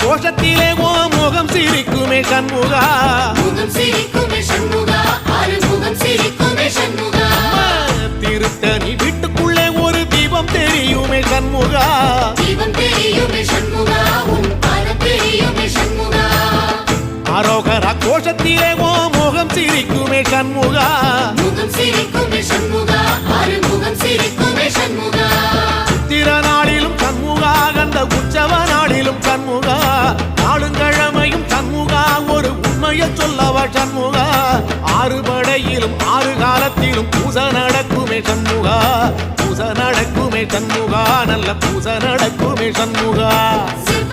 கோஷத்திலே ஓ முகம் சிரிக்குமே சண்முகா திருத்தணி வீட்டுக்குள்ளே ஒரு தீபம் தெரியுமே சண்முகா அரோகரா கோஷத்திலே ஓ முகம் சிரிக்குமே சண்முகா சித்திர நாளிலும் சண்முகா கந்த உற்சவ நாளிலும் சண்முகா நாளுங்கிழமையும் சண்முகா ஒரு உண்மையை சொல்லவா சண்முகா ஆறுபடையிலும் ஆறு காலத்திலும் பூசை நடக்குமே சண்முகா பூசை நடக்குமே சண்முகா நல்ல பூசை நடக்குமே சண்முகா